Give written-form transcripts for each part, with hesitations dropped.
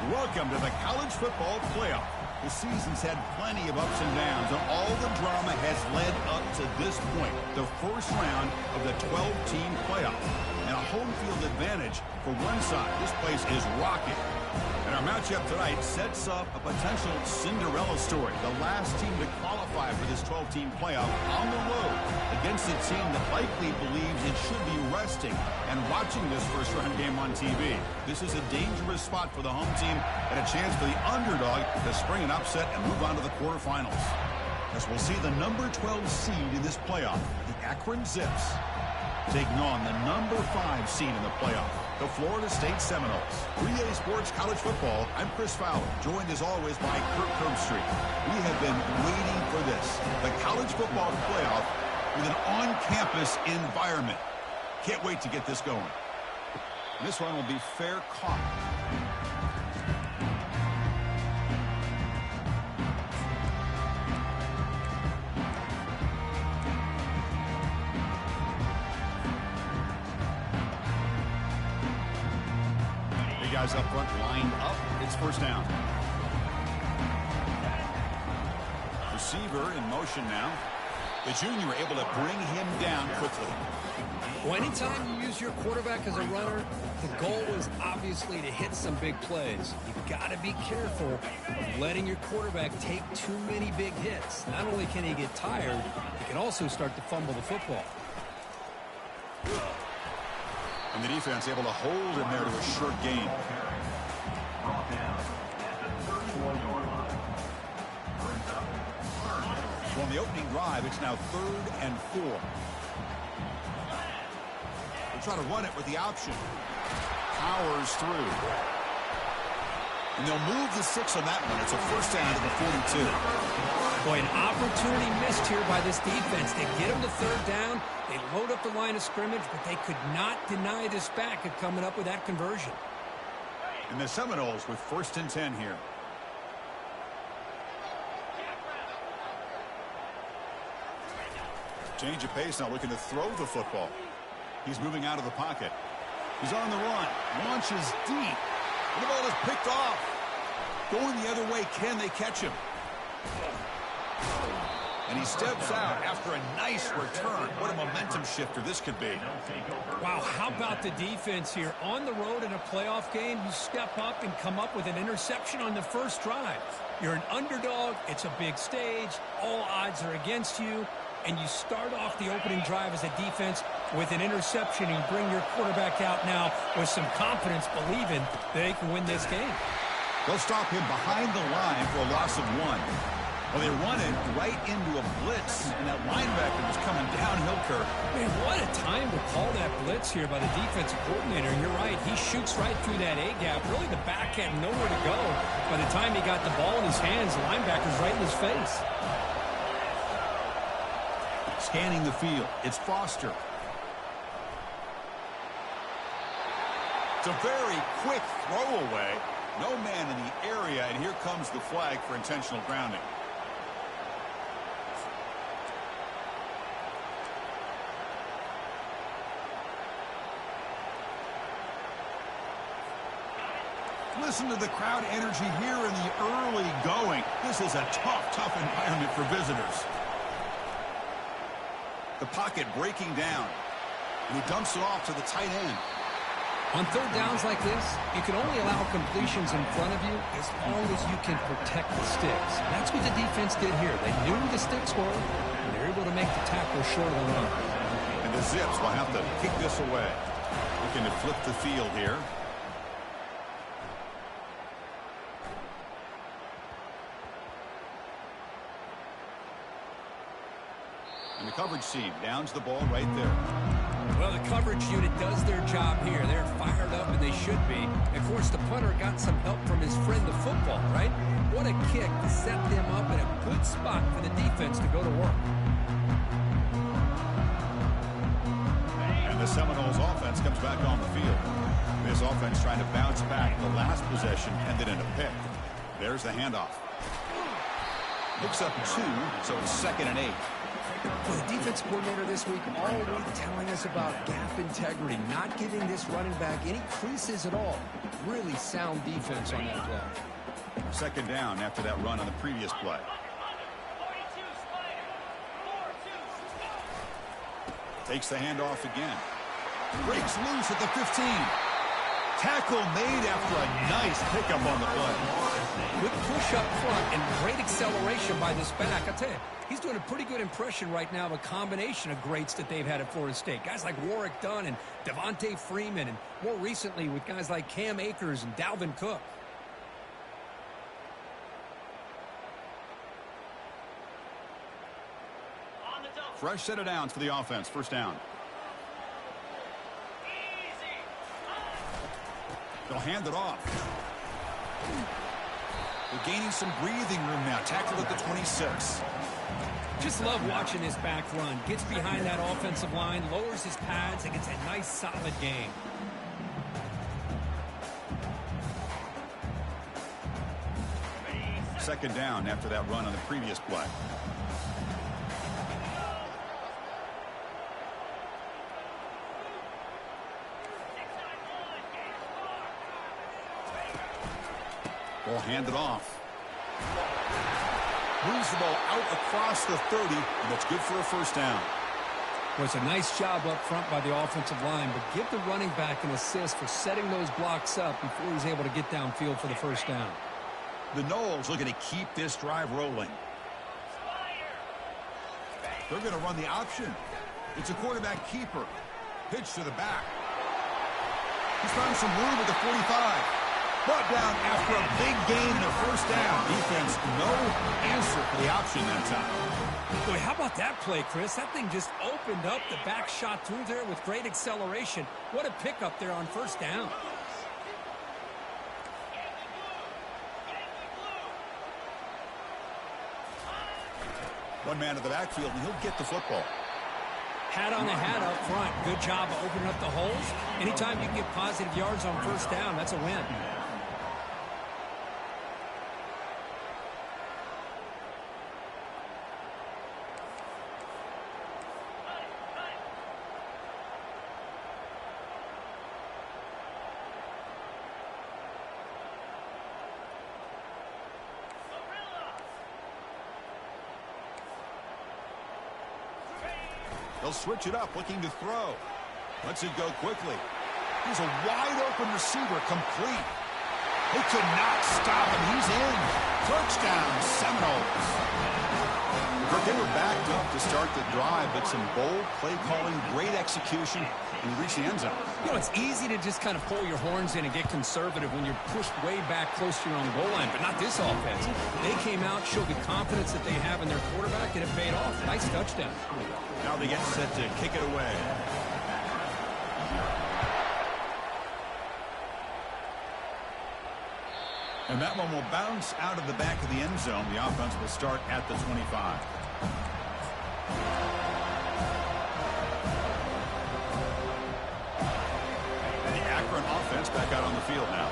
Welcome to the college football playoff. The season's had plenty of ups and downs, and all the drama has led up to this point, the first round of the 12-team playoff. And a home field advantage for one side. This place is rocking. And our matchup tonight sets up a potential Cinderella story. The last team to qualify for this 12-team playoff on the road against a team that likely believes it should be resting and watching this first-round game on TV. This is a dangerous spot for the home team and a chance for the underdog to spring an upset and move on to the quarterfinals. As we'll see the number 12 seed in this playoff, the Akron Zips, taking on the number 5 seed in the playoff, the Florida State Seminoles. 3A Sports College Football, I'm Chris Fowler, joined as always by Kirk Herbstreit. We have been waiting for this, the college football playoff with an on-campus environment. Can't wait to get this going. This one will be fair caught. Guys up front lined up. It's first down. Receiver in motion now. The junior able to bring him down quickly. Well, anytime you use your quarterback as a runner, the goal is obviously to hit some big plays. You've got to be careful of letting your quarterback take too many big hits. Not only can he get tired, he can also start to fumble the football. And the defense able to hold him there to a short gain. So on the opening drive, it's now 3rd and 4. They'll try to run it with the option. Powers through. And they'll move the 6 on that one. It's a first down to the 42. Boy, an opportunity missed here by this defense. They get them to 3rd down. They load up the line of scrimmage, but they could not deny this back of coming up with that conversion. And the Seminoles with 1st and 10 here. Change of pace now, looking to throw the football. He's moving out of the pocket. He's on the run. Launches deep. The ball is picked off. Going the other way. Can they catch him? And he steps out after a nice return. What a momentum shifter this could be. Wow, how about the defense here? On the road in a playoff game, you step up and come up with an interception on the first drive. You're an underdog. It's a big stage. All odds are against you. And you start off the opening drive as a defense with an interception. And you bring your quarterback out now with some confidence, believing they can win this game. They'll stop him behind the line for a loss of 1. Well, they run it right into a blitz, and that linebacker was coming downhill, Kirk. Man, what a time to call that blitz here by the defensive coordinator. And you're right, he shoots right through that A-gap. Really, the back had nowhere to go. By the time he got the ball in his hands, the linebacker's right in his face. Scanning the field, it's Foster. It's a very quick throwaway. No man in the area, and here comes the flag for intentional grounding. Listen to the crowd energy here in the early going. This is a tough environment for visitors. The pocket breaking down. And he dumps it off to the tight end. On 3rd downs like this, you can only allow completions in front of you as long as you can protect the sticks. That's what the defense did here. They knew where the sticks were, and they're able to make the tackle short on them. And the Zips will have to kick this away. Looking to flip the field here. And the coverage team downs the ball right there. Well, the coverage unit does their job here. They're fired up, and they should be. Of course, the punter got some help from his friend, the football, right? What a kick to set them up in a good spot for the defense to go to work. And the Seminoles offense comes back on the field. This offense trying to bounce back. The last possession ended in a pick. There's the handoff. Picks up 2, so it's 2nd and 8. For the defense coordinator this week, all week telling us about gap integrity, not giving this running back any creases at all. Really sound defense on that play. Second down after that run on the previous play. Takes the handoff again. Breaks loose at the 15. Tackle made after a nice pickup on the play. Good push up front and great acceleration by this back. I tell you, he's doing a pretty good impression right now of a combination of greats that they've had at Florida State. Guys like Warwick Dunn and Devontae Freeman, and more recently with guys like Cam Akers and Dalvin Cook. Fresh set of downs for the offense. First down. They'll hand it off. They're gaining some breathing room now. Tackled at the 26. Just love watching this back run. Gets behind that offensive line, lowers his pads, and gets a nice, solid gain. Second down after that run on the previous play. Ball handed off. Moves the ball out across the 30, and that's good for a first down. Well, it's a nice job up front by the offensive line, but give the running back an assist for setting those blocks up before he's able to get downfield for the first down. The Noles looking to keep this drive rolling. They're going to run the option. It's a quarterback keeper. Pitch to the back. He's found some room at the 45. Brought down after a big gain and a first down. Defense, no answer for the option that time. Boy, how about that play, Chris? That thing just opened up. The back shot through there with great acceleration. What a pickup there on first down. One man to the backfield, and he'll get the football. Hat on the hat up front. Good job of opening up the holes. Anytime you can get positive yards on first down, that's a win. They'll switch it up, looking to throw. Lets it go quickly. He's a wide-open receiver, complete. They could not stop him. He's in. Touchdown, Seminoles. They were backed up to start the drive, but some bold play calling, great execution, and reach the end zone. You know, it's easy to just kind of pull your horns in and get conservative when you're pushed way back close to your own goal line, but not this offense. They came out, showed the confidence that they have in their quarterback, and it paid off. Nice touchdown. Now they get set to kick it away. And that one will bounce out of the back of the end zone. The offense will start at the 25. The Akron offense back out on the field now.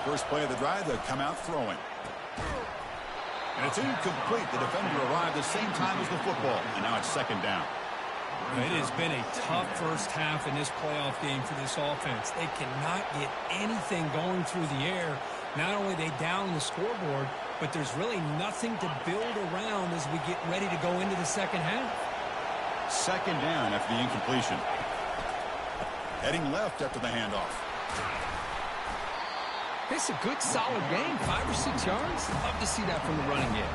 First play of the drive, they'll come out throwing. And it's incomplete. The defender arrived the same time as the football. And now it's second down. It has been a tough first half in this playoff game for this offense. They cannot get anything going through the air. Not only are they down the scoreboard, but there's really nothing to build around as we get ready to go into the second half. Second down after the incompletion. Heading left after the handoff. It's a good, solid game. 5 or 6 yards. Love to see that from the running game.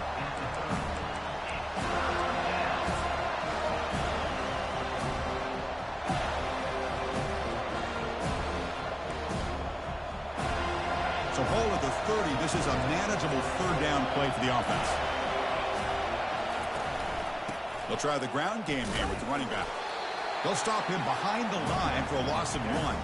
So ball at the 30. This is a manageable third down play for the offense. They'll try the ground game here with the running back. They'll stop him behind the line for a loss of 1.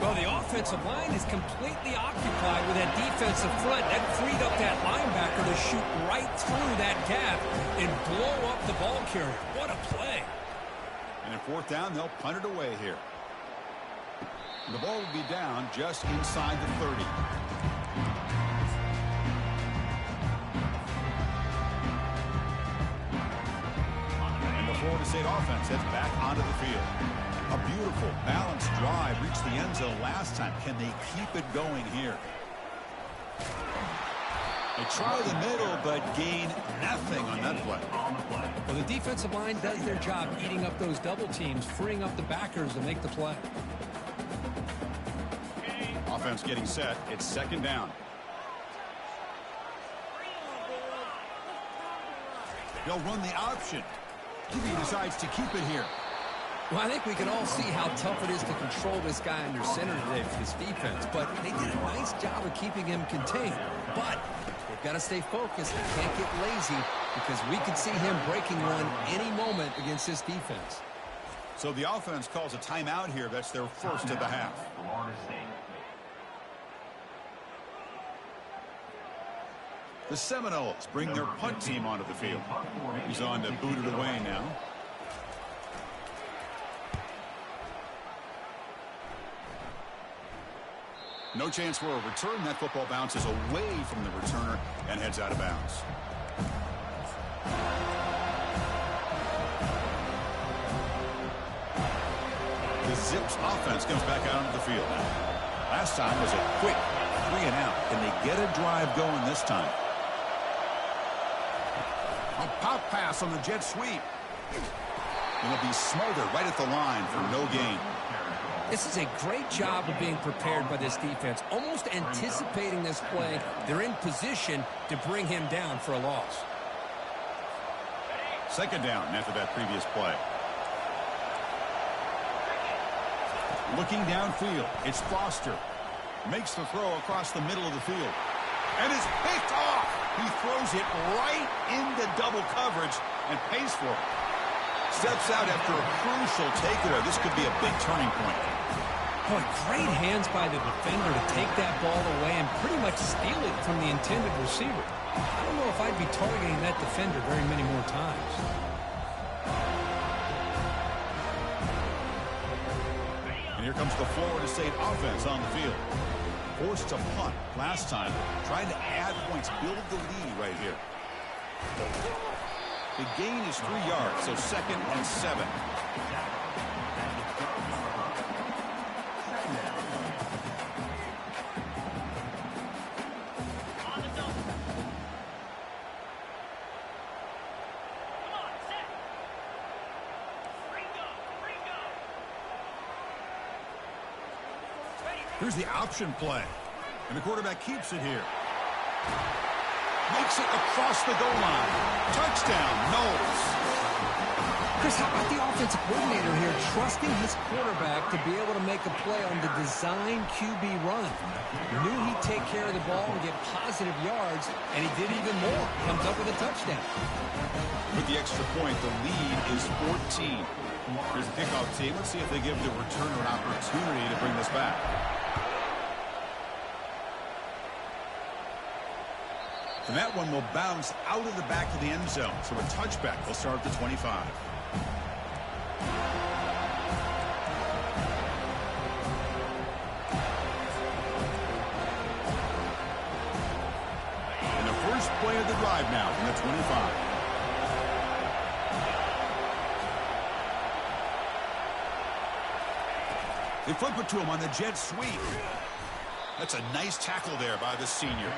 Well, the offensive line is completely occupied with that defensive front. That freed up that linebacker to shoot right through that gap and blow up the ball carrier. What a play. And in fourth down, they'll punt it away here. The ball will be down just inside the 30. State offense heads back onto the field. A beautiful, balanced drive reached the end zone last time. Can they keep it going here? They try the middle, but gain nothing on that play. Well, the defensive line does their job eating up those double teams, freeing up the backers to make the play. Offense getting set. It's second down. They'll run the option. QB decides to keep it here. Well, I think we can all see how tough it is to control this guy under center today for this defense, but they did a nice job of keeping him contained. But they've got to stay focused. They can't get lazy because we could see him breaking one any moment against this defense. So the offense calls a timeout here. That's their first of the half. The Seminoles bring their punt team onto the field. He's on to boot it away now. No chance for a return. That football bounces away from the returner and heads out of bounds. The Zips offense comes back out onto the field now. Last time was a quick 3 and out. Can they get a drive going this time? A pop pass on the jet sweep. It'll be smothered right at the line for no gain. This is a great job of being prepared by this defense, almost anticipating this play. They're in position to bring him down for a loss. Second down after that previous play. Looking downfield, it's Foster. Makes the throw across the middle of the field. And is picked off. He throws it right into double coverage and pays for it. Steps out after a crucial takeaway. This could be a big turning point. Boy, great hands by the defender to take that ball away and pretty much steal it from the intended receiver. I don't know if I'd be targeting that defender very many more times. And here comes the Florida State offense on the field. Forced to punt last time. Trying to add points, build the lead right here. The gain is 3 yards, so 2nd and 7. Here's the option play. And the quarterback keeps it here. Makes it across the goal line. Touchdown, Knowles. Chris, how about the offensive coordinator here trusting his quarterback to be able to make a play on the design QB run? Knew he'd take care of the ball and get positive yards, and he did even more. Comes up with a touchdown. With the extra point, the lead is 14. Here's the kickoff team. Let's see if they give the returner an opportunity to bring this back. And that one will bounce out of the back of the end zone. So a touchback will start at the 25. And the first play of the drive now from the 25. They flip it to him on the jet sweep. That's a nice tackle there by the senior.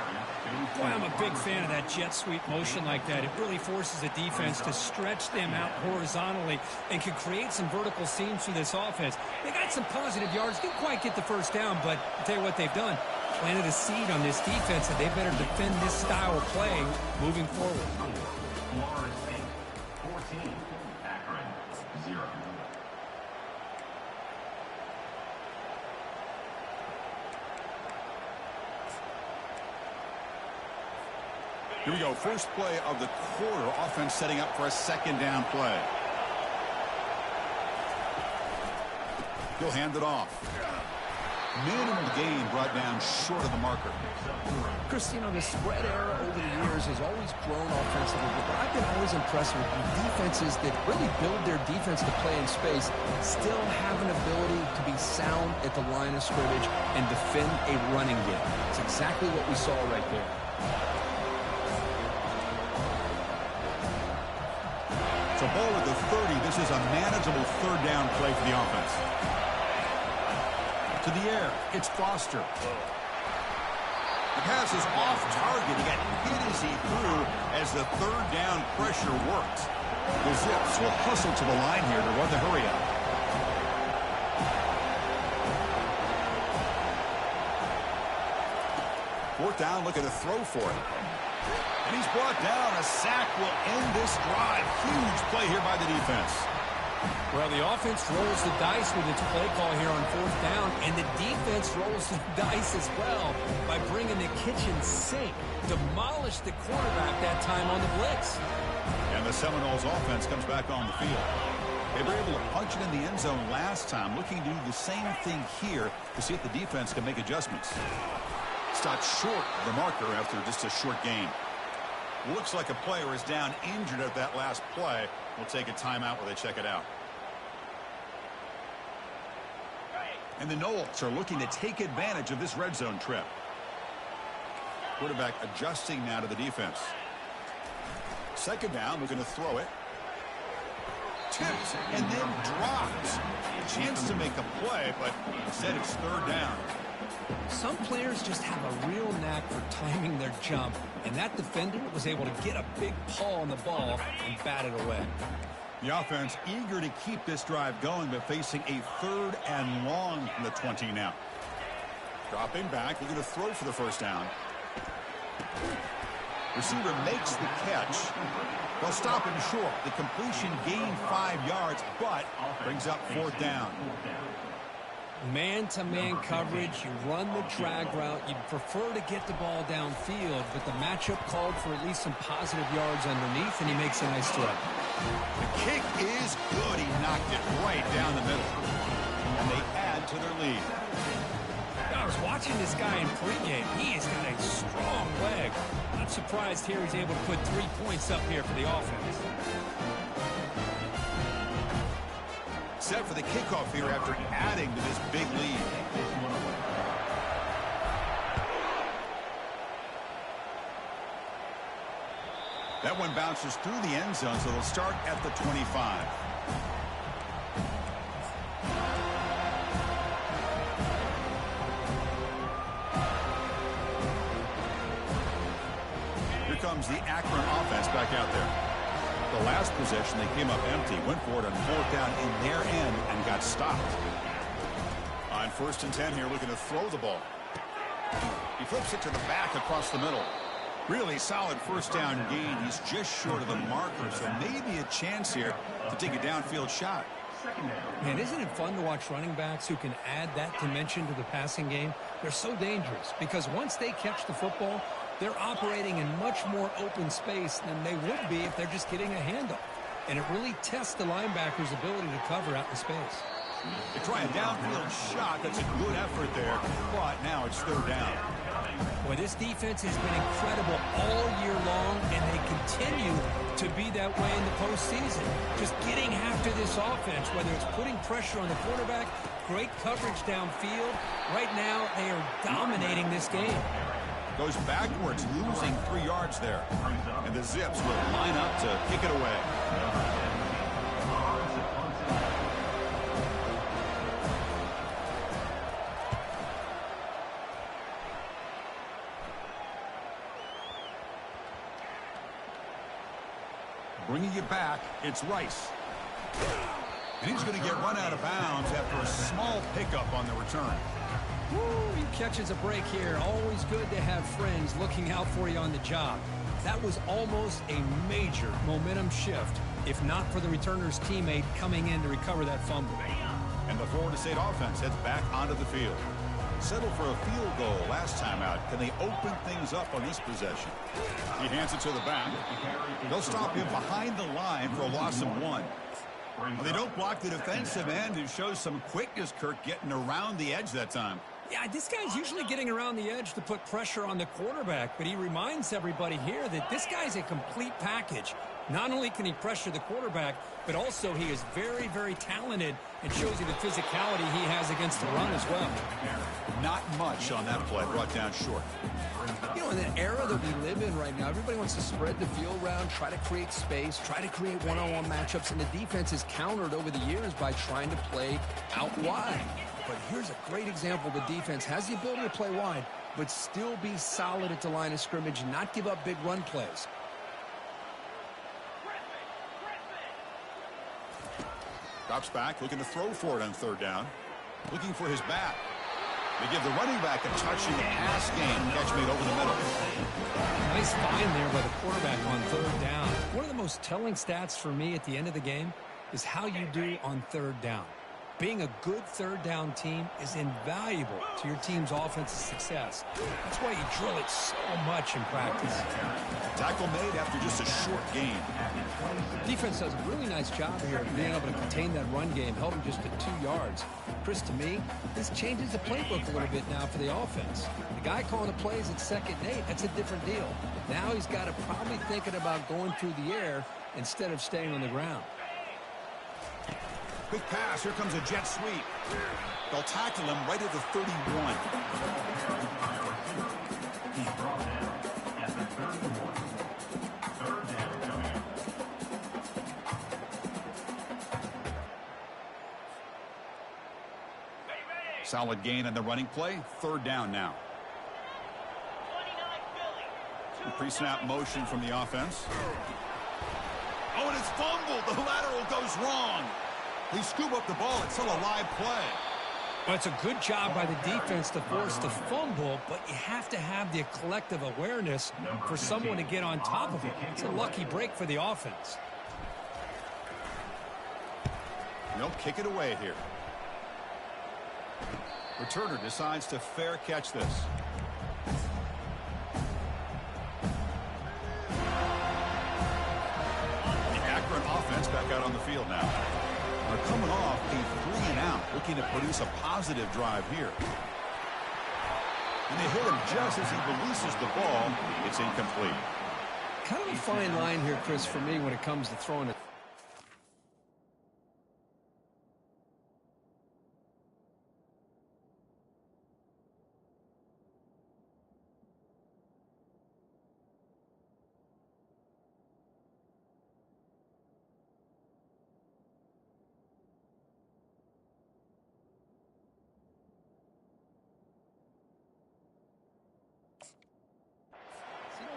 Boy, I'm a big fan of that jet sweep motion like that. It really forces the defense to stretch them out horizontally and can create some vertical seams for this offense. They got some positive yards. Didn't quite get the first down, but I'll tell you what they've done. Planted a seed on this defense, and they better defend this style of play moving forward. Florida State, 14. Akron, 0. Here we go. First play of the quarter. Offense setting up for a second down play. He'll hand it off. Minimum gain brought down short of the marker. Chris, you know, the spread era over the years has always grown offensively, but I've been always impressed with the defenses that really build their defense to play in space, still have an ability to be sound at the line of scrimmage and defend a running game. It's exactly what we saw right there. So ball at the 30. This is a manageable third down play for the offense. To the air, it's Foster. The pass is off target. He got hit as he threw as the third down pressure worked. The Zips will hustle to the line here to run the hurry up. Fourth down, looking to throw for it. And he's brought down. A sack will end this drive. Huge play here by the defense. Well, the offense rolls the dice with its play call here on fourth down, and the defense rolls the dice as well by bringing the kitchen sink. Demolished the quarterback that time on the blitz. And the Seminoles offense comes back on the field. They were able to punch it in the end zone last time, looking to do the same thing here to see if the defense can make adjustments. Stopped short of the marker after just a short gain. Looks like a player is down injured at that last play. We'll take a timeout while they check it out. And the Noles are looking to take advantage of this red zone trip. Quarterback adjusting now to the defense. Second down, looking to throw it. Tipped and then dropped. A chance to make a play, but instead it's third down. Some players just have a real knack for timing their jump, and that defender was able to get a big paw on the ball and bat it away. The offense eager to keep this drive going, but facing a third and long from the 20 now. Dropping back, looking to throw for the first down. Receiver makes the catch. They'll stop him short. The completion gained 5 yards, but brings up fourth down. Man-to-man coverage, you run the drag route. You'd prefer to get the ball downfield, but the matchup called for at least some positive yards underneath, and he makes a nice throw. The kick is good. He knocked it right down the middle. And they add to their lead. I was watching this guy in pregame. He has got a strong leg. Not surprised here he's able to put 3 points up here for the offense. Set for the kickoff here after adding to this big lead. That one bounces through the end zone, so they'll start at the 25. Here comes the Akron offense back out there. The last possession, they came up empty, went for it on fourth down in their end and got stopped. On 1st and 10 here, looking to throw the ball. He flips it to the back across the middle. Really solid first down gain. He's just short of the marker, so maybe a chance here to take a downfield shot. Man, isn't it fun to watch running backs who can add that dimension to the passing game? They're so dangerous because once they catch the football, they're operating in much more open space than they would be if they're just getting a handoff. And it really tests the linebacker's ability to cover out in space. They try a downfield shot. That's a good effort there, but now it's third down. Boy, this defense has been incredible all year long, and they continue to be that way in the postseason. Just getting after this offense, whether it's putting pressure on the quarterback, great coverage downfield. Right now, they are dominating this game. Goes backwards, losing 3 yards there. And the Zips will line up to kick it away. Bringing it back, it's Rice. And he's going to get run out of bounds after a small pickup on the return. Woo, he catches a break here. Always good to have friends looking out for you on the job. That was almost a major momentum shift, if not for the returner's teammate coming in to recover that fumble. And the Florida State offense heads back onto the field. Settled for a field goal last time out. Can they open things up on this possession? He hands it to the back. They'll stop him behind the line for a loss of 1. Well, they don't block the defensive end, who shows some quickness, Kirk, getting around the edge that time. Yeah, this guy's usually getting around the edge to put pressure on the quarterback, but he reminds everybody here that this guy's a complete package. Not only can he pressure the quarterback, but also he is very, very talented and shows you the physicality he has against the run as well. Not much on that play, brought down short. You know, in the era that we live in right now, everybody wants to spread the field around, try to create space, try to create one-on-one matchups, and the defense is countered over the years by trying to play out wide. But here's a great example. The defense has the ability to play wide, but still be solid at the line of scrimmage, not give up big run plays. Drops back, looking to throw for it on third down. Looking for his back. They give the running back a touching pass game. Catch made over the middle. Nice find there by the quarterback on third down. One of the most telling stats for me at the end of the game is how you do on third down. Being a good third down team is invaluable to your team's offensive success. That's why you drill it so much in practice. Tackle made after just a short gain. Defense does a really nice job here of being able to contain that run game, held him just at 2 yards. Chris, to me, this changes the playbook a little bit now for the offense. The guy calling the plays at 2nd and 8, that's a different deal. Now he's got to probably thinking about going through the air instead of staying on the ground. Quick pass. Here comes a jet sweep. They'll tackle him right at the 31. He's brought down at the 31. Third down coming up. Solid gain on the running play. Third down now. Pre-snap motion from the offense. Oh, and it's fumbled. The lateral goes wrong. They scoop up the ball. It's still a live play. Well, it's a good job by the defense to force the fumble, but you have to have the collective awareness for someone to get on top of it. It's a lucky break for the offense. They'll kick it away here. Returner decides to fair catch this. The Akron offense back out on the field now. They're coming off a 3-and-out, looking to produce a positive drive here. And they hit him just as he releases the ball. It's incomplete. Kind of a fine line here, Chris, for me when it comes to throwing it.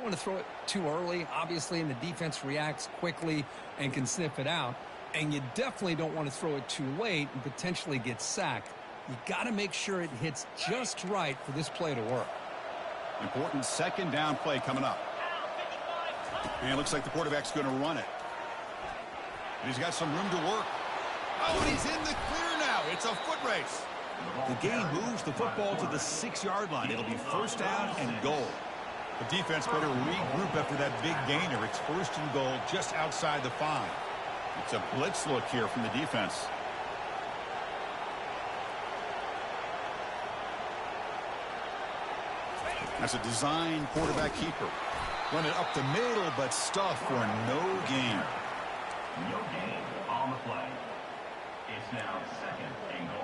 Want to throw it too early, obviously, and the defense reacts quickly and can sniff it out. And you definitely don't want to throw it too late and potentially get sacked. You got to make sure it hits just right for this play to work. Important 2nd down play coming up. And it looks like the quarterback's going to run it. And he's got some room to work. Oh, and he's in the clear now. It's a foot race. The game moves the football to the 6-yard line. It'll be 1st down and goal. The defense better regroup after that big gainer. It's 1st and goal just outside the 5. It's a blitz look here from the defense. That's a design quarterback keeper. Run it up the middle, but stuff for no gain. No gain on the play. It's now 2nd and goal.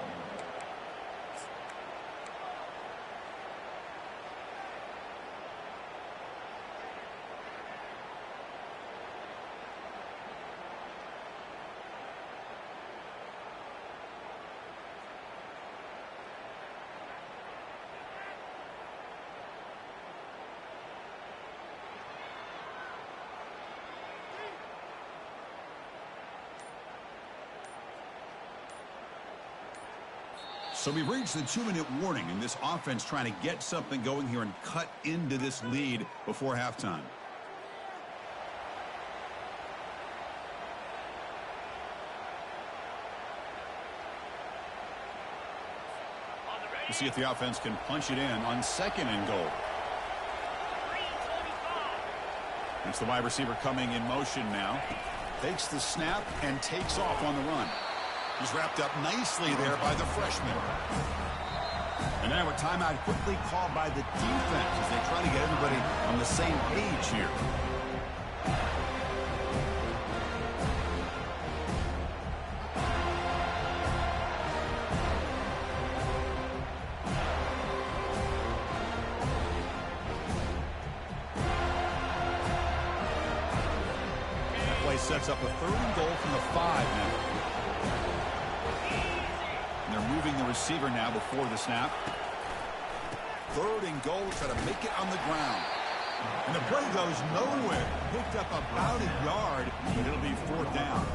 So we've reached the 2-minute warning, and this offense trying to get something going here and cut into this lead before halftime. We'll see if the offense can punch it in on 2nd and goal. It's the wide receiver coming in motion now. Takes the snap and takes off on the run. He's wrapped up nicely there by the freshman. And now a timeout quickly called by the defense as they try to get everybody on the same page here. sets up a 3rd and goal from the 5 now. And they're moving the receiver now before the snap. 3rd and goal, try to make it on the ground. And the play goes nowhere. Picked up about a yard, but it'll be 4th down.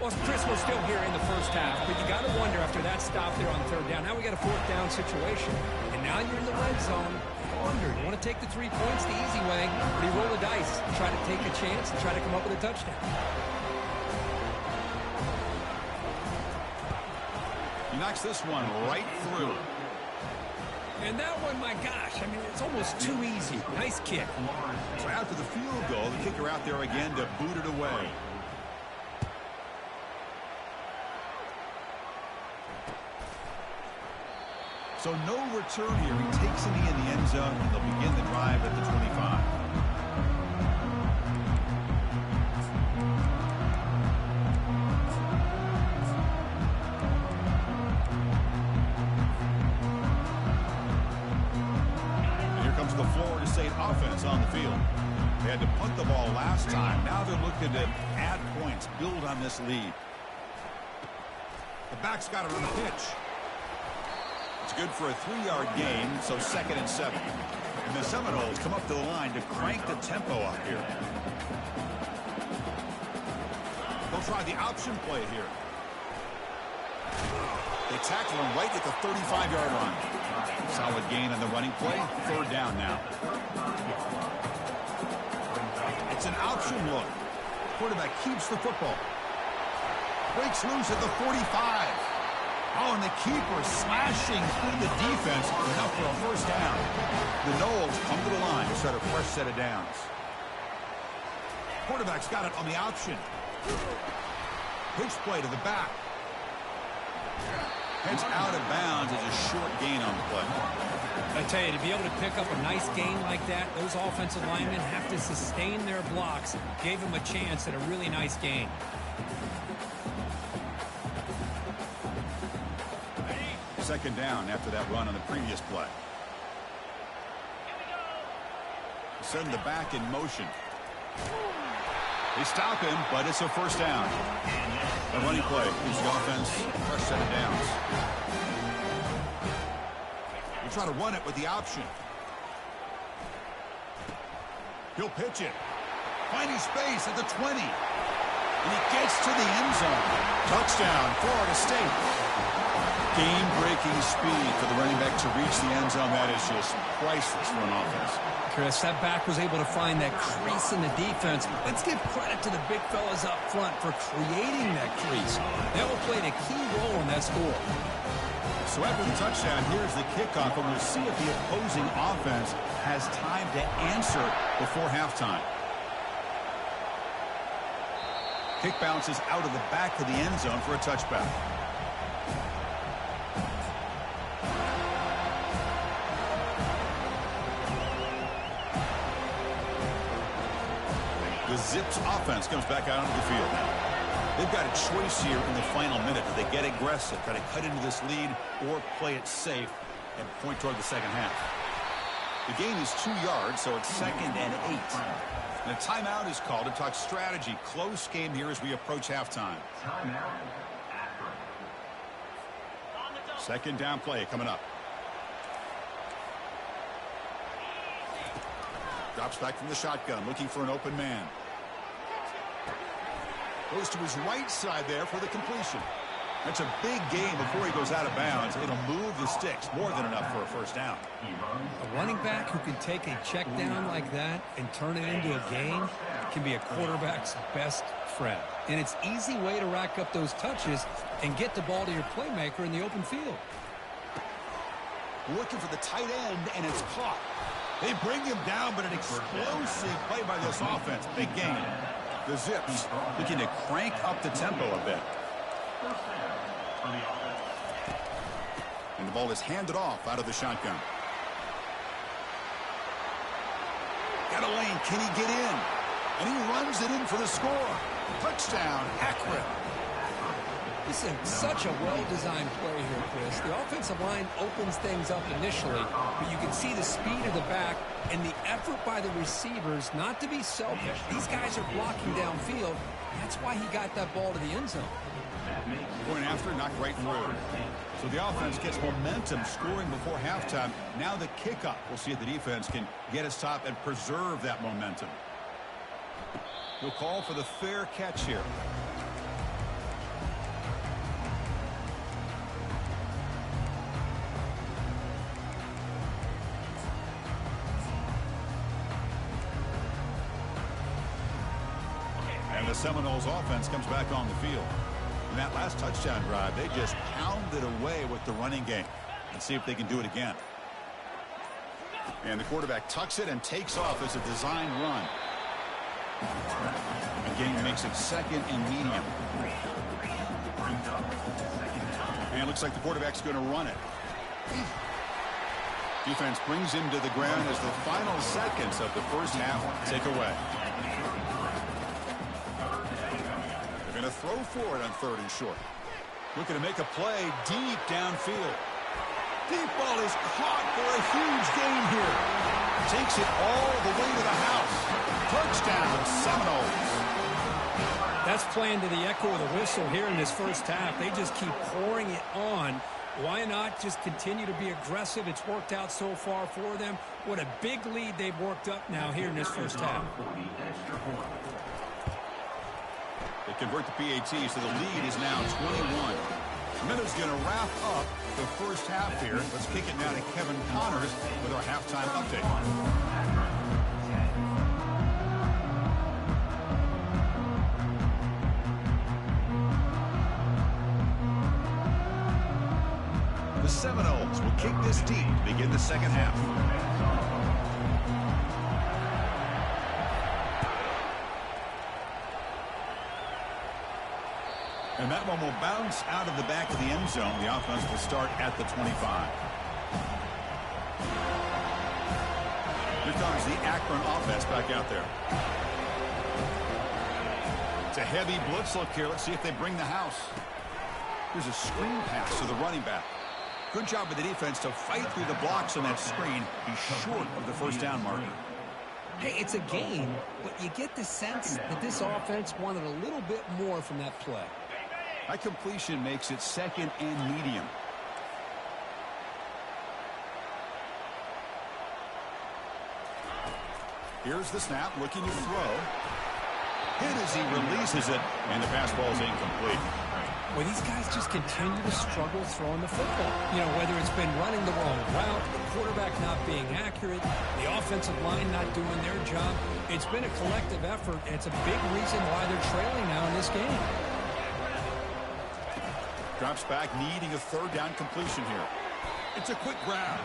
Well, Chris, we're still here in the first half, but you got to wonder after that stop there on 3rd down. Now we got a 4th down situation, and now you're in the red zone. Wonder, you want to take the 3 points the easy way, or do you roll the dice and try to take a chance and try to come up with a touchdown? He knocks this one right through. And that one, my gosh, I mean, it's almost too easy. Nice kick. So after the field goal, the kicker out there again to boot it away. So no return here. He takes a knee in the end zone, and they'll begin the drive at the 25. And here comes the Florida State offense on the field. They had to punt the ball last time. Now they're looking to add points, build on this lead. The back's got it on the pitch. It's good for a 3-yard gain, so 2nd and 7. And the Seminoles come up to the line to crank the tempo up here. They'll try the option play here. They tackle him right at the 35-yard line. Solid gain on the running play. 3rd down now. It's an option look. Quarterback keeps the football. Breaks loose at the 45. Oh, and the keeper slashing through the defense, enough for a 1st down. The Noles come to the line to start a fresh set of downs. Quarterback's got it on the option. Pitch play to the back. Heads out of bounds as a short gain on the play. I tell you, to be able to pick up a nice gain like that, those offensive linemen have to sustain their blocks. Gave them a chance at a really nice gain. Second down after that run on the previous play. Send the back in motion. They stop him, but it's a 1st down. A running play gives the offense a fresh set of downs. We try to run it with the option. He'll pitch it. Finding space at the 20. And he gets to the end zone. Touchdown, Florida State. Game-breaking speed for the running back to reach the end zone. That is just priceless for an offense. Chris, that back was able to find that crease in the defense. Let's give credit to the big fellas up front for creating that crease. That will play a key role in that score. So after the touchdown, here's the kickoff, and we'll see if the opposing offense has time to answer before halftime. Kick bounces out of the back of the end zone for a touchback. The Zips offense comes back out onto the field now. They've got a choice here in the final minute. Do they get aggressive, try to cut into this lead, or play it safe and point toward the second half? The gain is 2 yards, so it's 2nd and 8. And a timeout is called to talk strategy. Close game here as we approach halftime. Timeout, Akron. 2nd down play coming up. Drops back from the shotgun, looking for an open man. Goes to his right side there for the completion. That's a big gain before he goes out of bounds. It'll move the sticks, more than enough for a 1st down. A running back who can take a check down like that and turn it into a gain can be a quarterback's best friend. And it's an easy way to rack up those touches and get the ball to your playmaker in the open field. Looking for the tight end, and it's caught. They bring him down, but an explosive play by this offense. Big gain. The Zips looking to crank up the tempo a bit. And the ball is handed off out of the shotgun. Got a lane. Can he get in? And he runs it in for the score. Touchdown, Akron. This is such a well-designed play here, Chris. The offensive line opens things up initially, but you can see the speed of the back and the effort by the receivers not to be selfish. These guys are blocking downfield. That's why he got that ball to the end zone. Point after, knocked right through. So the offense gets momentum scoring before halftime. Now the kickoff. We'll see if the defense can get a stop and preserve that momentum. He'll call for the fair catch here. And the Seminoles offense comes back on the field. In that last touchdown drive, they just pounded away with the running game. Let's see if they can do it again. And the quarterback tucks it and takes off as a design run. Again, makes it second and medium. And it looks like the quarterback's going to run it. Defense brings him to the ground as the final seconds of the first half tick away. They're going to throw for it on 3rd and short. Looking to make a play deep downfield. Deep ball is caught for a huge gain here. Takes it all the way to the house. Touchdown, Seminoles. That's playing to the echo of the whistle here in this first half. They just keep pouring it on. Why not just continue to be aggressive? It's worked out so far for them. What a big lead they've worked up now here in this first half. They convert the PATs, so the lead is now 21. Minutes going to wrap up the first half here. Let's kick it now to Kevin Connors with our halftime update. The Seminoles will kick this deep to begin the second half. And that one will bounce out of the back of the end zone. The offense will start at the 25. Here comes the Akron offense back out there. It's a heavy blitz look here. Let's see if they bring the house. Here's a screen pass to the running back. Good job of the defense to fight through the blocks on that screen. He's short of the first down marker. Hey, it's a game, but you get the sense that this offense wanted a little bit more from that play. That completion makes it second and medium. Here's the snap, looking to throw. Hit as he releases it, and the pass ball is incomplete. Well, these guys just continue to struggle throwing the football. You know, whether it's been running the wrong route, the quarterback not being accurate, the offensive line not doing their job. It's been a collective effort, and it's a big reason why they're trailing now in this game. Drops back, needing a third down completion here. It's a quick grab.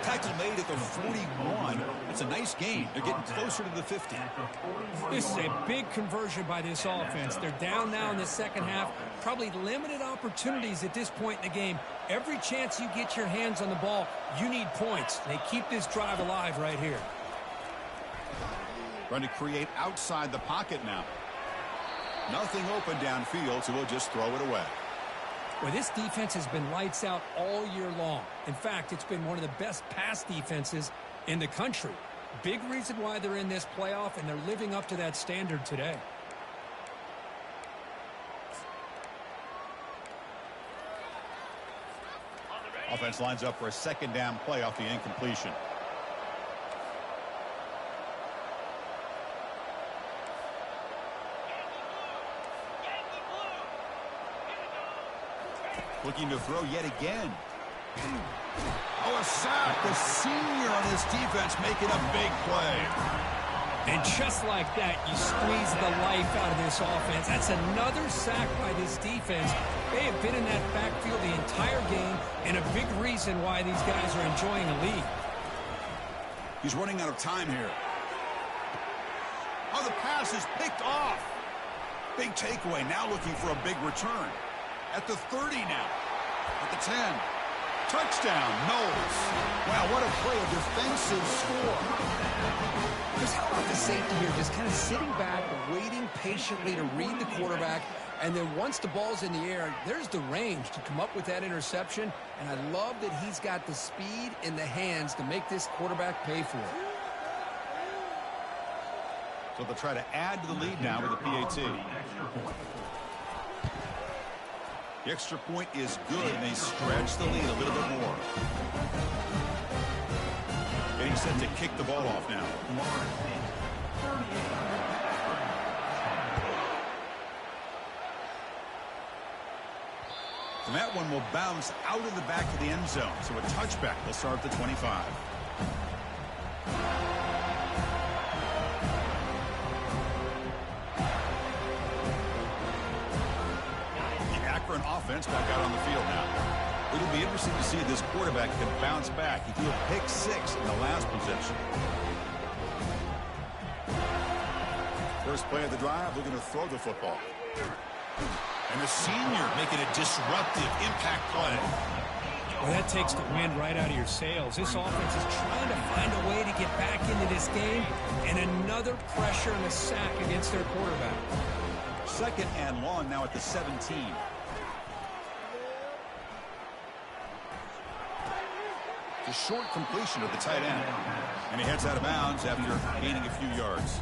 Tackle made at the 41. It's a nice gain. They're getting closer to the 50. This is a big conversion by this offense. They're down now in the second half. Probably limited opportunities at this point in the game. Every chance you get your hands on the ball, you need points. They keep this drive alive right here. Trying to create outside the pocket now. Nothing open downfield, so we'll just throw it away. Well, this defense has been lights out all year long. In fact, it's been one of the best pass defenses in the country. Big reason why they're in this playoff, and they're living up to that standard today. Offense lines up for a second down play off the incompletion. Looking to throw yet again. Oh, a sack. The senior on this defense making a big play. And just like that, you squeeze the life out of this offense. That's another sack by this defense. They have been in that backfield the entire game, and a big reason why these guys are enjoying a lead. He's running out of time here. Oh, the pass is picked off. Big takeaway. Now looking for a big return. At the 30 now. At the 10. Touchdown, Knowles. Wow, what a play, a defensive score. Just how about the safety here? Just kind of sitting back, waiting patiently to read the quarterback, And then once the ball's in the air, there's the range to come up with that interception. And I love that he's got the speed in the hands to make this quarterback pay for it. So they'll try to add to the lead now with a PAT. The extra point is good, and they stretch the lead a little bit more. Getting set to kick the ball off now. And that one will bounce out of the back of the end zone. So a touchback will start at the 25. The Akron offense back out on the field now. It'll be interesting to see if this quarterback can bounce back. He threw a pick 6 in the last possession. First play of the drive, looking to throw the football. And the senior making a disruptive impact play. Well, that takes the wind right out of your sails. This offense is trying to find a way to get back into this game, and another pressure and a sack against their quarterback. Second and long now at the 17. The short completion of the tight end. And he heads out of bounds after gaining a few yards.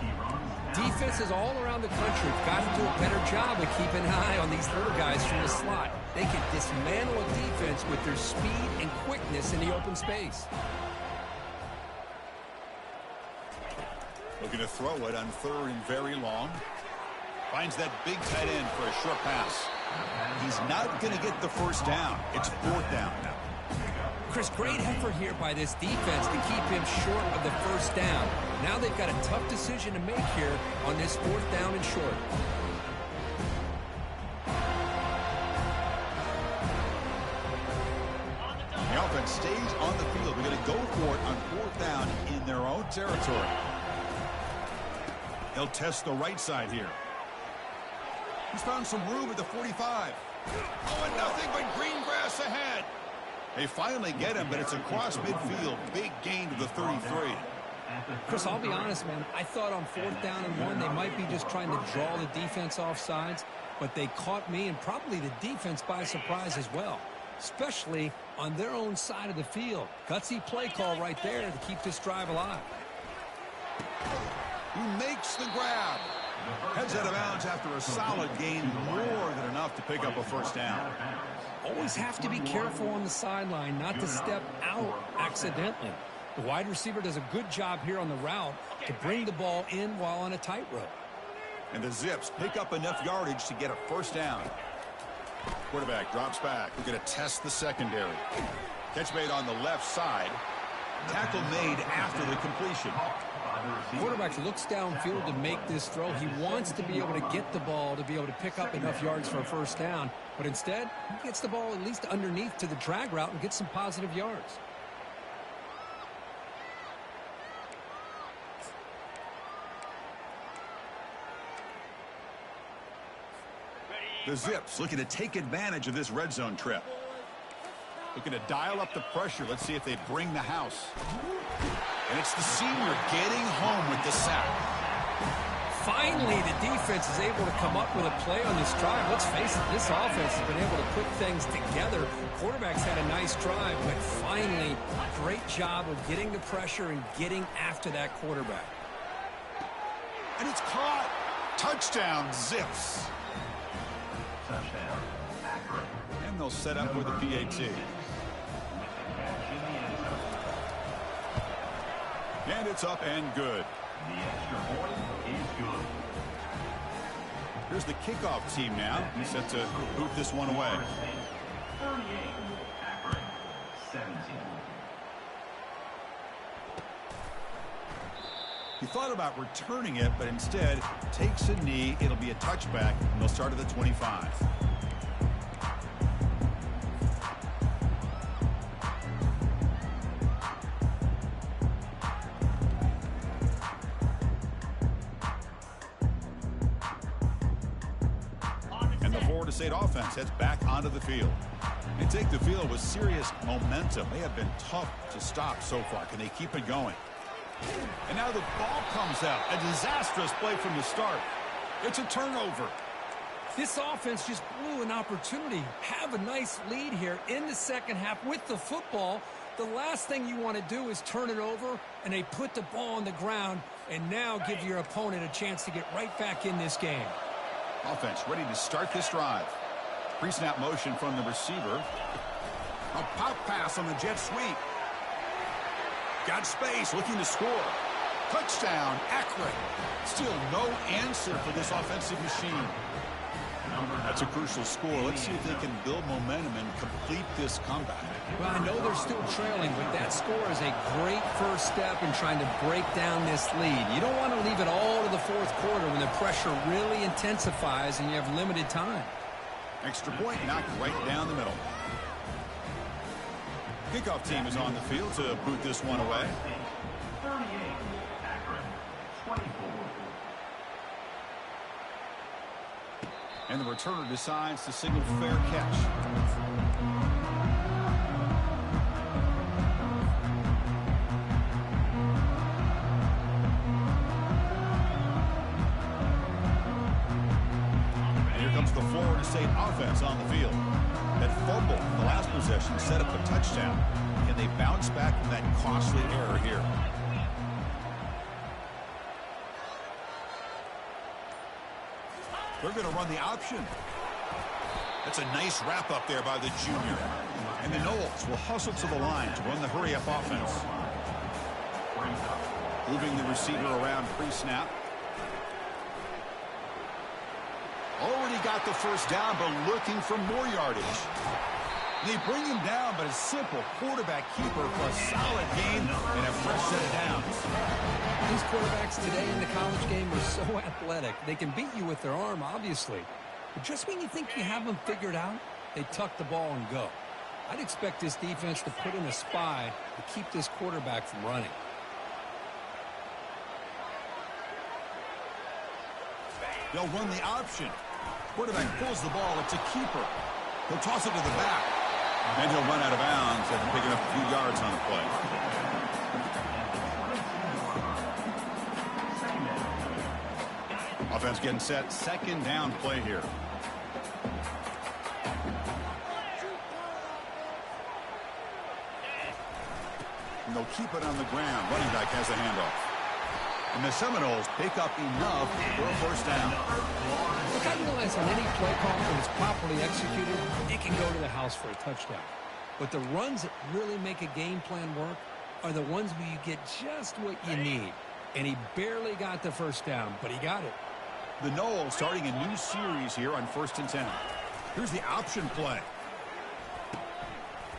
Defenses all around the country have got to do a better job of keeping an eye on these little guys from the slot. They can dismantle a defense with their speed and quickness in the open space. Looking to throw it on 3rd and very long. Finds that big tight end for a short pass. He's not going to get the first down. It's 4th down now. Chris, great effort here by this defense to keep him short of the first down. Now they've got a tough decision to make here on this 4th down and short. The offense stays on the field. We're going to go for it on 4th down in their own territory. He'll test the right side here. He's found some room at the 45. Oh, and nothing but green grass ahead. They finally get him, but it's across midfield. Big gain to the 33. Chris, I'll be honest, man. I thought on 4th down and 1, they might be just trying to draw the defense off sides, but they caught me and probably the defense by surprise as well, especially on their own side of the field. Gutsy play call right there to keep this drive alive. He makes the grab. Heads out of bounds after a solid gain, more than enough to pick up a first down. Always have to be careful on the sideline not to step out accidentally. The wide receiver does a good job here on the route to bring the ball in while on a tightrope. And the Zips pick up enough yardage to get a first down. Quarterback drops back. We're going to test the secondary. Catch made on the left side. Tackle made after the completion. Quarterback looks downfield to make this throw. He wants to be able to get the ball to be able to pick up enough yards for a first down. But instead, he gets the ball at least underneath to the drag route and gets some positive yards. The Zips looking to take advantage of this red zone trip. Looking to dial up the pressure. Let's see if they bring the house. And it's the senior getting home with the sack. Finally, the defense is able to come up with a play on this drive. Let's face it, this offense has been able to put things together. Quarterback's had a nice drive, but finally, great job of getting the pressure and getting after that quarterback. And it's caught. Touchdown, Zips. Touchdown, Akron. And they'll set up with a PAT. And it's up and good. The extra point is good. Here's the kickoff team now. Set to boot this one away. 38, Akron, 17. He thought about returning it, but instead takes a knee. It'll be a touchback, and they'll start at the 25. And the Florida State offense heads back onto the field. They take the field with serious momentum. They have been tough to stop so far. Can they keep it going? And now the ball comes out. A disastrous play from the start. It's a turnover. This offense just blew an opportunity. Have a nice lead here in the second half with the football. The last thing you want to do is turn it over, and they put the ball on the ground and now give your opponent a chance to get right back in this game. Offense ready to start this drive. Pre-snap motion from the receiver. A pop pass on the jet sweep. Got space, looking to score. Touchdown, Akron. Still no answer for this offensive machine. That's a crucial score. Let's see if they can build momentum and complete this comeback. Well, I know they're still trailing, but that score is a great first step in trying to break down this lead. You don't want to leave it all to the fourth quarter when the pressure really intensifies and you have limited time. Extra point knocked right down the middle. Kickoff team is on the field to boot this one away. 38, Akron, 24. And the returner decides to signal fair catch. And here comes the Florida State offense on the field. That fumble in the last possession set up a touchdown. Can they bounce back from that costly error here? They're going to run the option. That's a nice wrap up there by the junior. And the Noles will hustle to the line to run the hurry-up offense. Moving the receiver around pre-snap. Already got the first down, but looking for more yardage. They bring him down, but a simple quarterback keeper for a solid gain and a fresh set of downs. These quarterbacks today in the college game are so athletic. They can beat you with their arm, obviously. But just when you think you have them figured out, they tuck the ball and go. I'd expect this defense to put in a spy to keep this quarterback from running. They'll run the option. Quarterback pulls the ball. It's a keeper. He'll toss it to the back. And he'll run out of bounds after picking up a few yards on the play. Offense getting set. Second down play here. And they'll keep it on the ground. Running back has a handoff. And the Seminoles pick up enough for a first down. Look, I realize on any play call, when it's properly executed, it can go to the house for a touchdown. But the runs that really make a game plan work are the ones where you get just what you need. And he barely got the first down, but he got it. The Noles starting a new series here on 1st and 10. Here's the option play.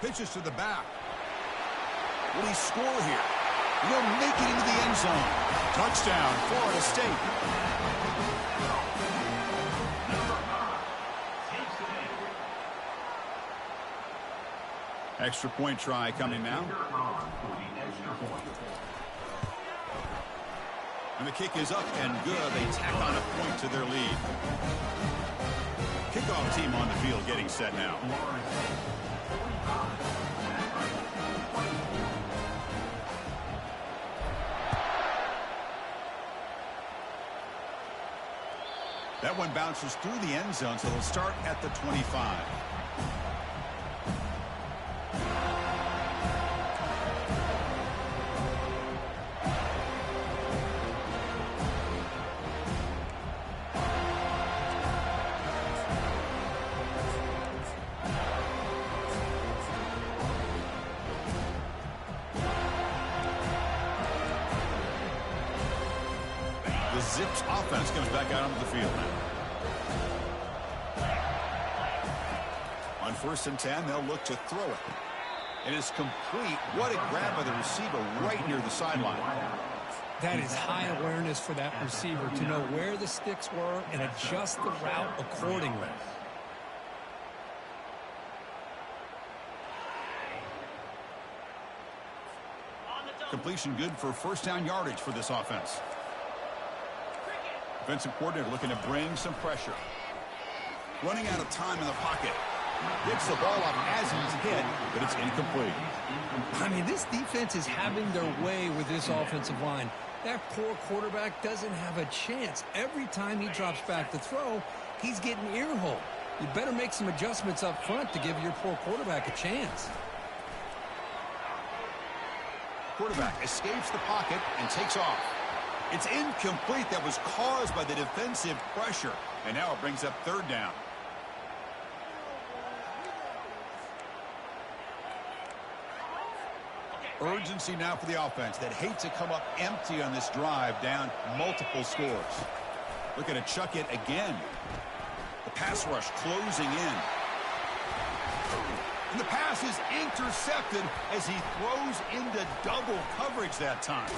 Pitches to the back. Will he score here? He'll make it into the end zone. Touchdown, Florida State. Extra point try coming now. And the kick is up and good. They tack on a point to their lead. Kickoff team on the field getting set now. That one bounces through the end zone, so they'll start at the 25. The Zips offense comes back out onto the field now. On 1st and 10, they'll look to throw it. It is complete. What a grab by the receiver right near the sideline. That is high awareness for that receiver to know where the sticks were and adjust the route accordingly. Completion good for first down yardage for this offense. Defensive coordinator looking to bring some pressure. Running out of time in the pocket. Gets the ball up as he's hit, but it's incomplete. I mean, this defense is having their way with this offensive line. That poor quarterback doesn't have a chance. Every time he drops back to throw, he's getting ear-holed. You better make some adjustments up front to give your poor quarterback a chance. Quarterback escapes the pocket and takes off. It's incomplete. That was caused by the defensive pressure. And now it brings up third down. Urgency now for the offense that hate to come up empty on this drive, down multiple scores. Looking to chuck it again. The pass rush closing in. And the pass is intercepted as he throws into double coverage that time.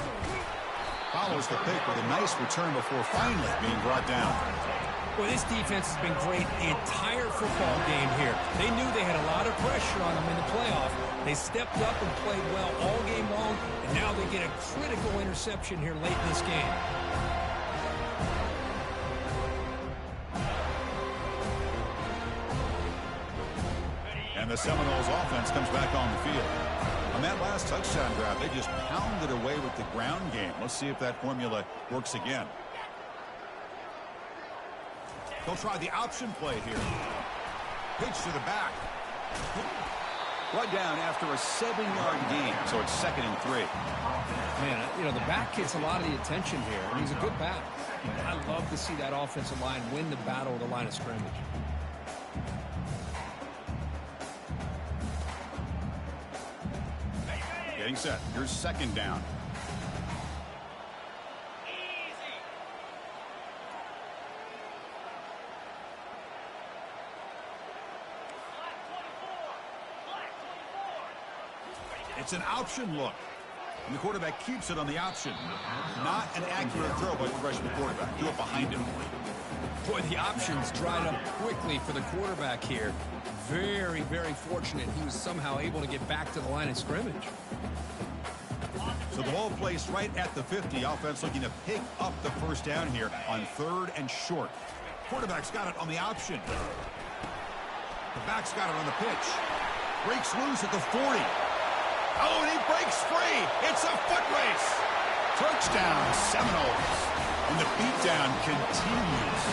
Follows the pick with a nice return before finally being brought down. Well, this defense has been great the entire football game here. They knew they had a lot of pressure on them in the playoff. They stepped up and played well all game long, and now they get a critical interception here late in this game. And the Seminoles offense comes back on the field. On that last touchdown drive, they just pounded away with the ground game. Let's see if that formula works again. They'll try the option play here. Pitch to the back. Brought down after a 7-yard gain, so it's 2nd and 3. Man, you know, the back gets a lot of the attention here, and he's a good back. I love to see that offensive line win the battle at the line of scrimmage. Getting set. Here's 2nd down. It's an option look. And the quarterback keeps it on the option. Not an accurate throw by the freshman quarterback. Threw it behind him. Boy, the options dried up quickly for the quarterback here. Very, very fortunate he was somehow able to get back to the line of scrimmage. So the ball placed right at the 50. Offense looking to pick up the first down here on 3rd and short. Quarterback's got it on the option. The back's got it on the pitch. Breaks loose at the 40. Oh, and he breaks free. It's a foot race. Touchdown, Seminoles. And the beatdown continues.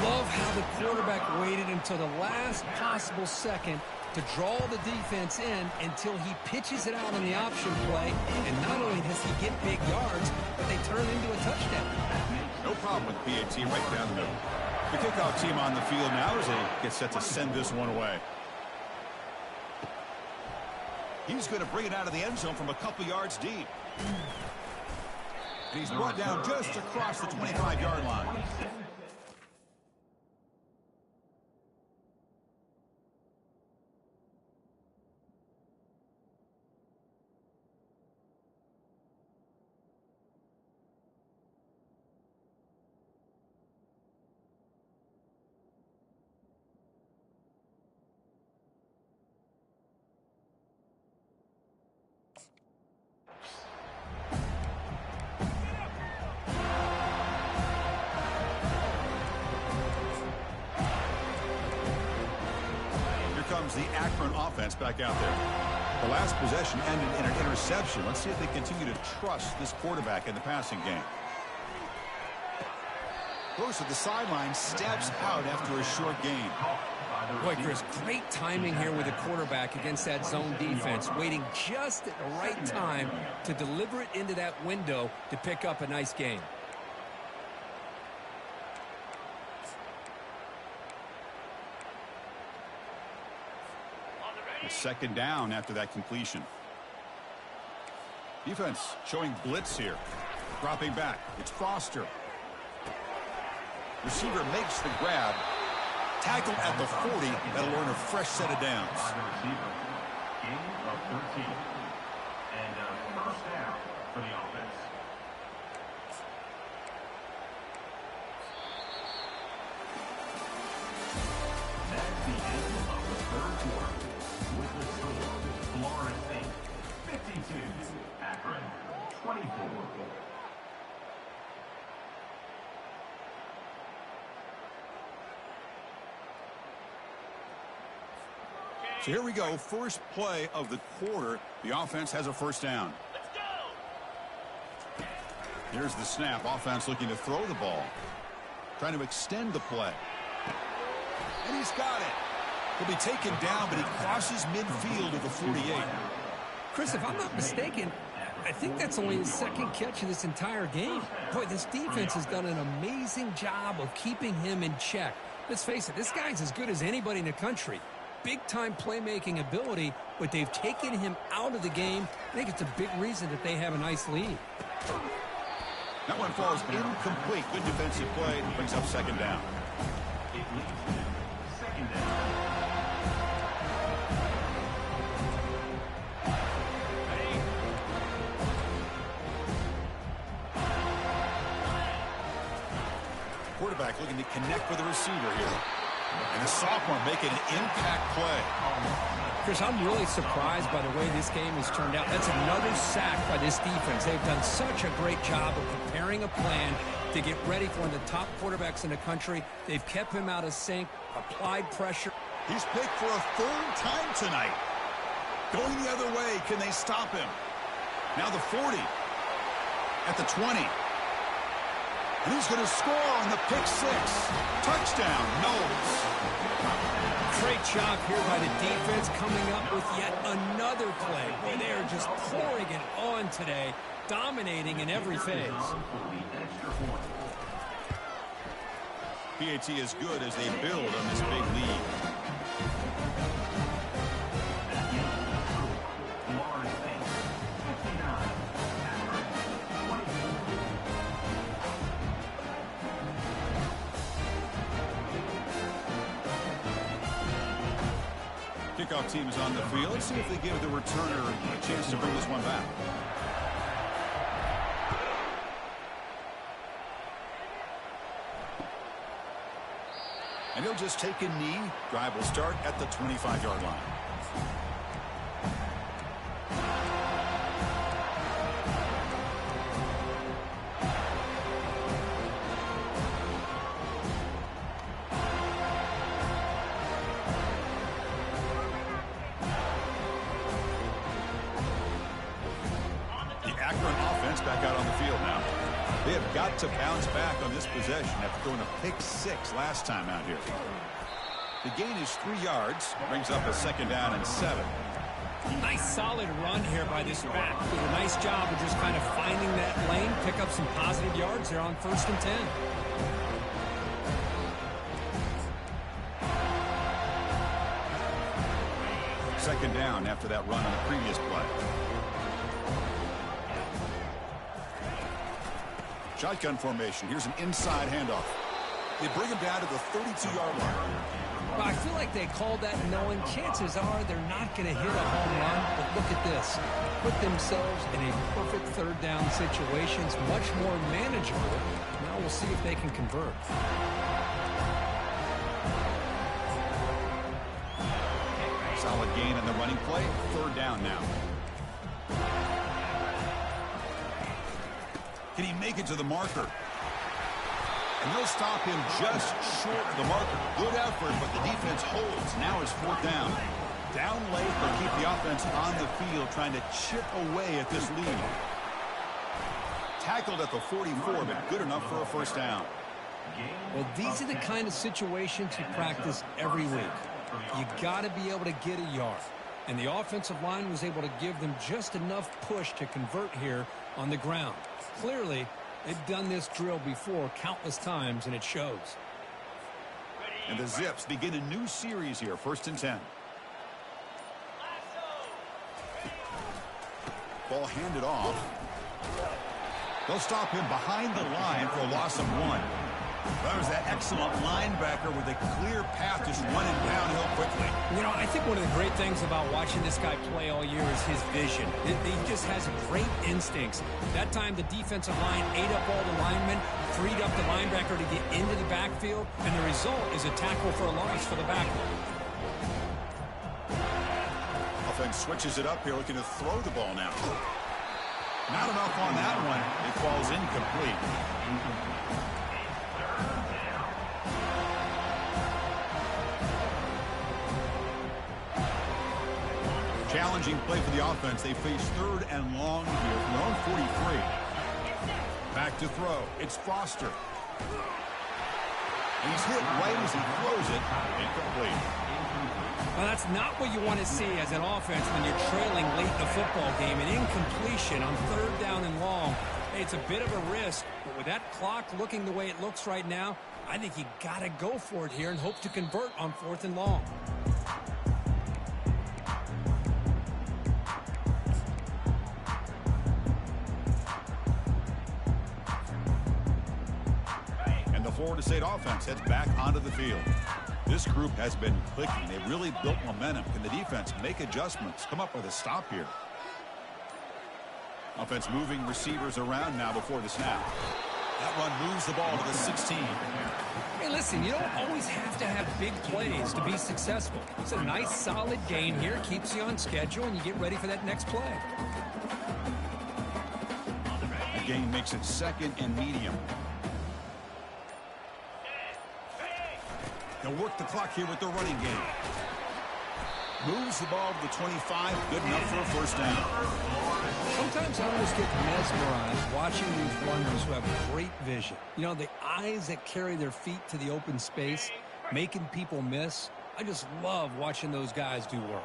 Love how the quarterback waited until the last possible second to draw the defense in until he pitches it out on the option play. And not only does he get big yards, but they turn into a touchdown. No problem with PAT right down the middle. The kickoff team on the field now as they get set to send this one away. He's going to bring it out of the end zone from a couple yards deep. And he's brought down just across the 25-yard line. Comes the Akron offense back out there. The last possession ended in an interception. Let's see if they continue to trust this quarterback in the passing game. Goes to the sideline, steps out after a short gain. Boy, Chris, great timing here with the quarterback against that zone defense, waiting just at the right time to deliver it into that window to pick up a nice gain. A 2nd down after that completion. Defense showing blitz here. Dropping back. It's Foster. Receiver makes the grab. Tackled at the 40. That'll earn a fresh set of downs. Gain of 13. And a first down for the offense. That's the end of the 3rd quarter. With the score, Florida State 52, Akron 24. So here we go. First play of the quarter. The offense has a first down. Let's go. Here's the snap. Offense looking to throw the ball. trying to extend the play. And he's got it. He'll be taken down, but he crosses midfield at the 48. Chris, if I'm not mistaken, I think that's only his second catch of this entire game. Boy, this defense has done an amazing job of keeping him in check. Let's face it, this guy's as good as anybody in the country. Big-time playmaking ability, but they've taken him out of the game. I think it's a big reason that they have a nice lead. That one falls incomplete. Good defensive play. Brings up second down. It leads to second down. Quarterback looking to connect with the receiver here. And the sophomore making an impact play. Chris, I'm really surprised by the way this game has turned out. That's another sack by this defense. They've done such a great job of preparing a plan to get ready for one of the top quarterbacks in the country. They've kept him out of sync, applied pressure. He's picked for a third time tonight. Going the other way, can they stop him? Now the 40. At the 20. And he's going to score on the pick six. Touchdown, Knowles. Great job here by the defense coming up with yet another play. Boy, they are just pouring it on today, dominating in every phase. PAT is good as they build on this big lead. Kickoff team is on the field. Let's see if they give the returner a chance to bring this one back. And he'll just take a knee. Drive will start at the 25-yard line. Akron offense back out on the field now. They have got to bounce back on this possession after throwing a pick six last time out here. The gain is 3 yards, brings up a second down and 7. Nice solid run here by this back. Did a nice job of just kind of finding that lane, pick up some positive yards there on 1st and 10. Second down after that run on the previous play. Shotgun formation. Here's an inside handoff. They bring him down to the 32-yard line. Well, I feel like they called that knowing chances are they're not going to hit a home run. But look at this. Put themselves in a perfect third down situation. It's much more manageable. Now we'll see if they can convert. Solid gain on the running play. Third down now. Can he make it to the marker? And they'll stop him just short of the marker. Good effort, but the defense holds. Now it's fourth down. Down late, they'll keep the offense on the field, trying to chip away at this lead. Tackled at the 44, but good enough for a first down. Well, these are the kind of situations you practice every week. You got to be able to get a yard. And the offensive line was able to give them just enough push to convert here on the ground. Clearly, they've done this drill before countless times, and it shows. And the Zips begin a new series here, 1st and 10. Ball handed off. They'll stop him behind the line for a loss of 1. That was that excellent linebacker with a clear path just running downhill quickly. You know, I think one of the great things about watching this guy play all year is his vision. He just has great instincts. That time, the defensive line ate up all the linemen, freed up the linebacker to get into the backfield, and the result is a tackle for a loss for the backfield. Offense switches it up here, looking to throw the ball now. Not enough on that one. It falls incomplete. Challenging play for the offense. They face 3rd and long here from their own 43. Back to throw. It's Foster. And he's hit right as he throws it. Incomplete. Well, that's not what you want to see as an offense when you're trailing late in the football game. An incompletion on 3rd down and long. Hey, it's a bit of a risk, but with that clock looking the way it looks right now, I think you got to go for it here and hope to convert on 4th and long. And the Florida State offense heads back onto the field. This group has been clicking. They've really built momentum. Can the defense make adjustments? Come up with a stop here. Offense moving receivers around now before the snap. That run moves the ball to the 16. Hey, listen, you don't always have to have big plays to be successful. It's a nice, solid gain here. Keeps you on schedule, and you get ready for that next play. The gain makes it 2nd and medium. They'll work the clock here with their running game. Moves the ball to the 25. Good enough for a 1st down. Sometimes I almost get mesmerized watching these runners who have great vision. You know, the eyes that carry their feet to the open space, making people miss. I just love watching those guys do work.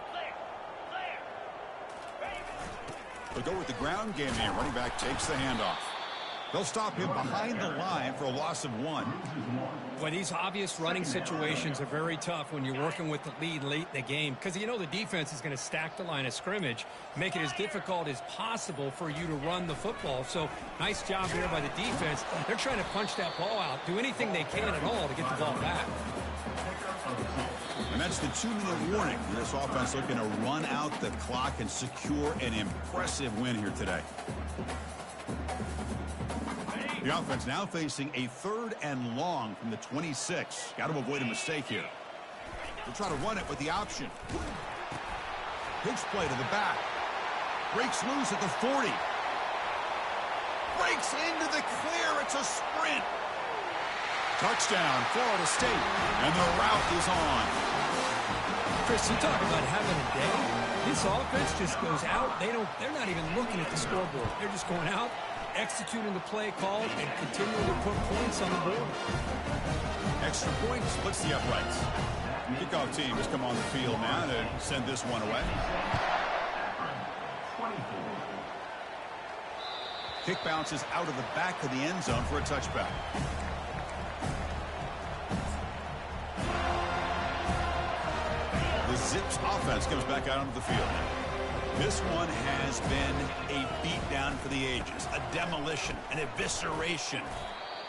They'll go with the ground game here. Running back takes the handoff. They'll stop him behind the line for a loss of 1. Well, these obvious running situations are very tough when you're working with the lead late in the game because you know the defense is going to stack the line of scrimmage, make it as difficult as possible for you to run the football. So nice job here by the defense. They're trying to punch that ball out, do anything they can at all to get the ball back. And that's the 2-minute warning. This offense looking to run out the clock and secure an impressive win here today. The offense now facing a 3rd and long from the 26. Got to avoid a mistake here. They'll try to run it with the option. Pitch play to the back. Breaks loose at the 40. Breaks into the clear. It's a sprint. Touchdown, Florida State. And the route is on. Chris, you talk about having a day. This offense just goes out. They're not even looking at the scoreboard. They're just going out, executing the play call, and continuing to put points on the board. Extra point splits the uprights. Kickoff team has come on the field now to send this one away. Kick bounces out of the back of the end zone for a touchback. The Zips offense comes back out onto the field now. This one has been a beatdown for the ages, a demolition, an evisceration.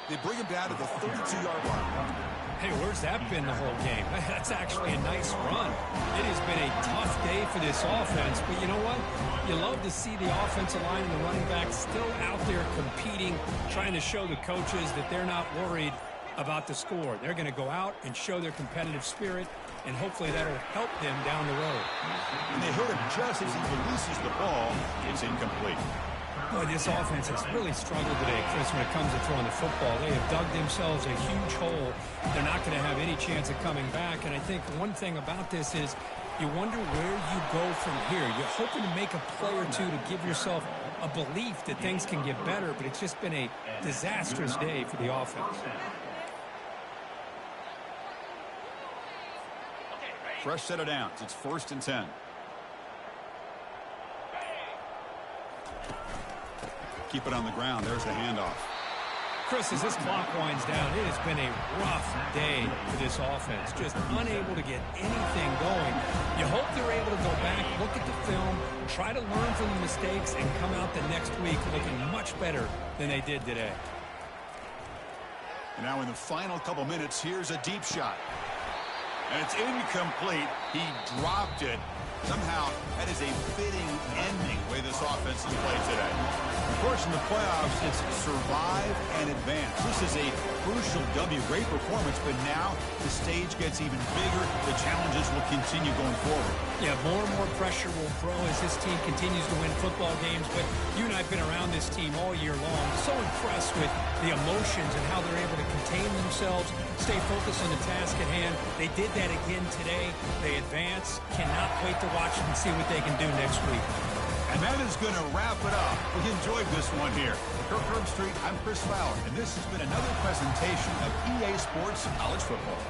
They bring him down to the 32-yard line. Hey, where's that been the whole game? That's actually a nice run. It has been a tough day for this offense, but you know what? You love to see the offensive line and the running backs still out there competing, trying to show the coaches that they're not worried about the score. They're going to go out and show their competitive spirit, and hopefully that'll help them down the road. And they hit him just as he releases the ball. It's incomplete. Boy, this offense has really struggled today, Chris, when it comes to throwing the football. They have dug themselves a huge hole. They're not going to have any chance of coming back. And I think one thing about this is you wonder where you go from here. You're hoping to make a play or two to give yourself a belief that things can get better, but it's just been a disastrous day for the offense. Fresh set of downs. It's 1st and 10. Keep it on the ground. There's the handoff. Chris, as this clock winds down, it has been a rough day for this offense. Just unable to get anything going. You hope they're able to go back, look at the film, try to learn from the mistakes, and come out the next week looking much better than they did today. And now in the final couple minutes, here's a deep shot. And it's incomplete. He dropped it. Somehow, that is a fitting ending the way this offense has played today. Of course, in the playoffs, it's survive and advance. This is a crucial W. Great performance, but now the stage gets even bigger. The challenges will continue going forward. Yeah, more and more pressure will grow as this team continues to win football games. But you and I have been around this team all year long. So impressed with the emotions and how they're able to contain themselves, stay focused on the task at hand. They did that again today. They advance. Cannot wait to watch them and see what they can do next week. And that is going to wrap it up. We enjoyed this one here. For Herb Street, I'm Chris Fowler, and this has been another presentation of EA Sports College Football.